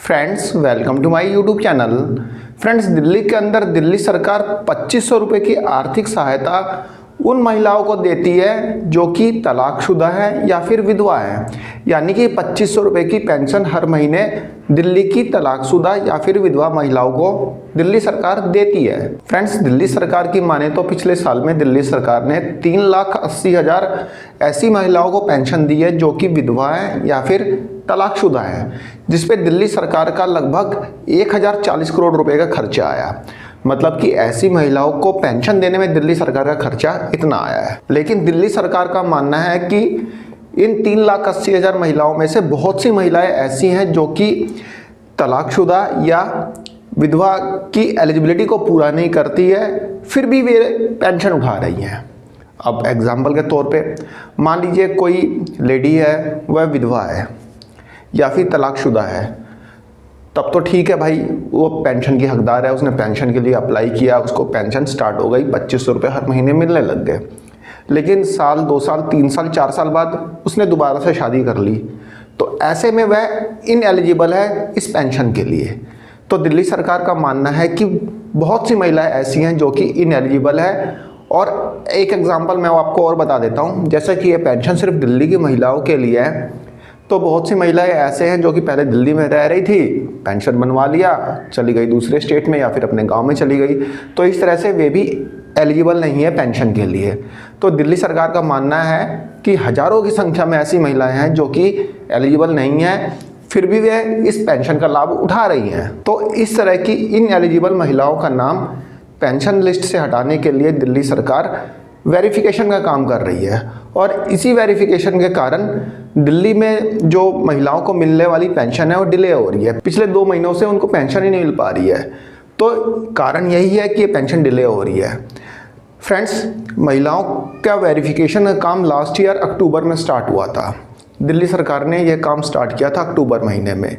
Friends welcome to my YouTube channel. Friends Delhi के अंदर दिल्ली सरकार 2500 रुपये की आर्थिक सहायता उन महिलाओं को देती है जो कि तलाकशुदा है या फिर विधवा है। यानी कि 2500 रुपये की पेंशन हर महीने दिल्ली की तलाकशुदा या फिर विधवा महिलाओं को दिल्ली सरकार देती है। फ्रेंड्स दिल्ली सरकार की माने तो पिछले साल में दिल्ली सरकार ने 3,80,000 ऐसी महिलाओं को पेंशन दी है जो कि विधवा है या फिर तलाकशुदा है, जिसपे दिल्ली सरकार का लगभग 1040 करोड़ रुपए का खर्चा आया। मतलब कि ऐसी महिलाओं को पेंशन देने में दिल्ली सरकार का खर्चा इतना आया है। लेकिन दिल्ली सरकार का मानना है कि इन 3,80,000 महिलाओं में से बहुत सी महिलाएं ऐसी हैं जो कि तलाकशुदा या विधवा की एलिजिबिलिटी को पूरा नहीं करती है, फिर भी वे पेंशन उठा रही हैं। अब एग्जाम्पल के तौर पे मान लीजिए कोई लेडी है, वह विधवा है या फिर तलाकशुदा है, तब तो ठीक है भाई, वो पेंशन की हकदार है, उसने पेंशन के लिए अप्लाई किया, उसको पेंशन स्टार्ट हो गई, 2500 रुपये हर महीने मिलने लग गए। लेकिन साल 2 साल 3 साल 4 साल बाद उसने दोबारा से शादी कर ली, तो ऐसे में वह इनएलिजिबल है इस पेंशन के लिए। तो दिल्ली सरकार का मानना है कि बहुत सी महिलाएं ऐसी हैं जो कि इनएलिजिबल है। और एक एग्जाम्पल मैं आपको और बता देता हूँ, जैसे कि ये पेंशन सिर्फ दिल्ली की महिलाओं के लिए है, तो बहुत सी महिलाएं ऐसे हैं जो कि पहले दिल्ली में रह रही थी, पेंशन बनवा लिया, चली गई दूसरे स्टेट में या फिर अपने गांव में चली गई, तो इस तरह से वे भी एलिजिबल नहीं है पेंशन के लिए। तो दिल्ली सरकार का मानना है कि हजारों की संख्या में ऐसी महिलाएं हैं जो कि एलिजिबल नहीं हैं, फिर भी वे इस पेंशन का लाभ उठा रही हैं। तो इस तरह की इनएलिजिबल महिलाओं का नाम पेंशन लिस्ट से हटाने के लिए दिल्ली सरकार वेरिफिकेशन का काम कर रही है। और इसी वेरिफिकेशन के कारण दिल्ली में जो महिलाओं को मिलने वाली पेंशन है वो डिले हो रही है। पिछले 2 महीनों से उनको पेंशन ही नहीं मिल पा रही है, तो कारण यही है कि ये पेंशन डिले हो रही है। फ्रेंड्स महिलाओं का वेरिफिकेशन का काम लास्ट ईयर अक्टूबर में स्टार्ट हुआ था। दिल्ली सरकार ने यह काम स्टार्ट किया था अक्टूबर महीने में।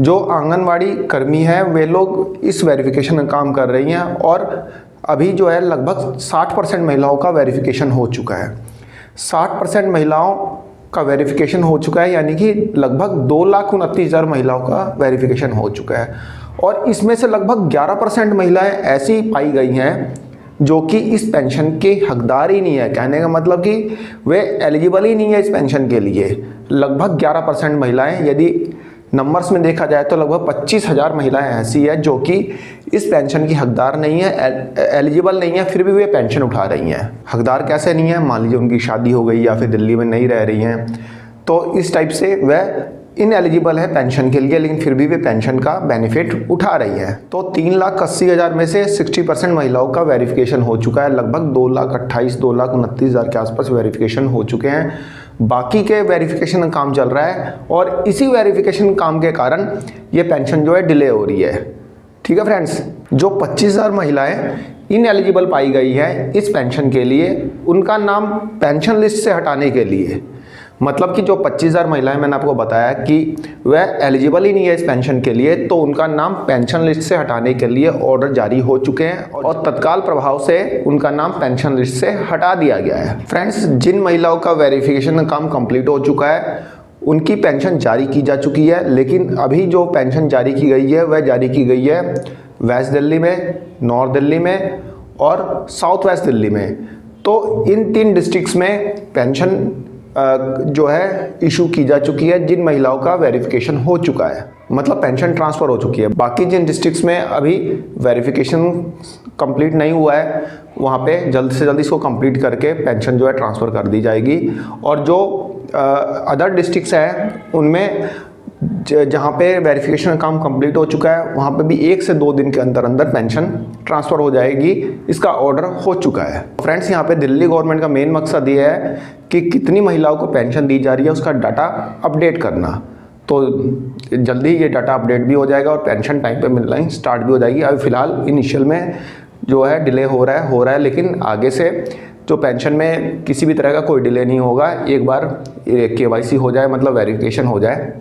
जो आंगनवाड़ी कर्मी हैं वे लोग इस वेरिफिकेशन का काम कर रही हैं और अभी जो है लगभग 60% महिलाओं का वेरिफिकेशन हो चुका है। 60% महिलाओं का वेरिफिकेशन हो चुका है, यानी कि लगभग 2,29,000 महिलाओं का वेरिफिकेशन हो चुका है। और इसमें से लगभग 11% महिलाएं ऐसी पाई गई हैं जो कि इस पेंशन के हकदार ही नहीं है। कहने का मतलब कि वे एलिजिबल ही नहीं है इस पेंशन के लिए। लगभग 11% महिलाएं, यदि नंबर्स में देखा जाए तो लगभग 25,000 महिलाएं ऐसी है जो कि इस पेंशन की हकदार नहीं है, एलिजिबल नहीं है, फिर भी वे पेंशन उठा रही हैं। हकदार कैसे नहीं है? मान लीजिए उनकी शादी हो गई या फिर दिल्ली में नहीं रह रही हैं, तो इस टाइप से वह इनएलिजिबल है पेंशन के लिए, लेकिन फिर भी वे पेंशन का बेनिफिट उठा रही है। तो 3,80,000 में से 60% महिलाओं का वेरिफिकेशन हो चुका है। लगभग 2,28,000 2,29,000 के आसपास वेरिफिकेशन हो चुके हैं। बाकी के वेरिफिकेशन का काम चल रहा है और इसी वेरिफिकेशन काम के कारण ये पेंशन जो है डिले हो रही है। ठीक है फ्रेंड्स, जो 25,000 महिलाएं इनएलिजिबल पाई गई है इस पेंशन के लिए, उनका नाम पेंशन लिस्ट से हटाने के लिए, मतलब कि जो 25,000 महिलाएं मैंने आपको बताया कि वह एलिजिबल ही नहीं है इस पेंशन के लिए, तो उनका नाम पेंशन लिस्ट से हटाने के लिए ऑर्डर जारी हो चुके हैं और तत्काल प्रभाव से उनका नाम पेंशन लिस्ट से हटा दिया गया है। फ्रेंड्स जिन महिलाओं का वेरिफिकेशन का काम कंप्लीट हो चुका है उनकी पेंशन जारी की जा चुकी है, लेकिन अभी जो पेंशन जारी की गई है वह जारी की गई है वेस्ट दिल्ली में, नॉर्थ दिल्ली में और साउथ वेस्ट दिल्ली में। तो इन 3 डिस्ट्रिक्ट्स में पेंशन जो है इशू की जा चुकी है जिन महिलाओं का वेरिफिकेशन हो चुका है, मतलब पेंशन ट्रांसफ़र हो चुकी है। बाकी जिन डिस्ट्रिक्ट्स में अभी वेरिफिकेशन कंप्लीट नहीं हुआ है वहाँ पे जल्द से जल्द इसको कंप्लीट करके पेंशन जो है ट्रांसफ़र कर दी जाएगी। और जो अदर डिस्ट्रिक्ट्स हैं उनमें जहाँ पे वेरिफिकेशन का काम कंप्लीट हो चुका है वहाँ पे भी 1 से 2 दिन के अंदर अंदर पेंशन ट्रांसफ़र हो जाएगी, इसका ऑर्डर हो चुका है। फ्रेंड्स यहाँ पे दिल्ली गवर्नमेंट का मेन मकसद ये है कि कितनी महिलाओं को पेंशन दी जा रही है उसका डाटा अपडेट करना। तो जल्दी ये डाटा अपडेट भी हो जाएगा और पेंशन टाइम पे मिलना स्टार्ट भी हो जाएगी। अभी फ़िलहाल इनिशियल में जो है डिले हो रहा है, लेकिन आगे से जो पेंशन में किसी भी तरह का कोई डिले नहीं होगा। एक बार KYC हो जाए, मतलब वेरिफिकेशन हो जाए।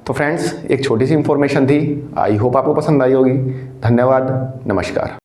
तो फ्रेंड्स एक छोटी सी इन्फॉर्मेशन थी, आई होप आपको पसंद आई होगी। धन्यवाद, नमस्कार।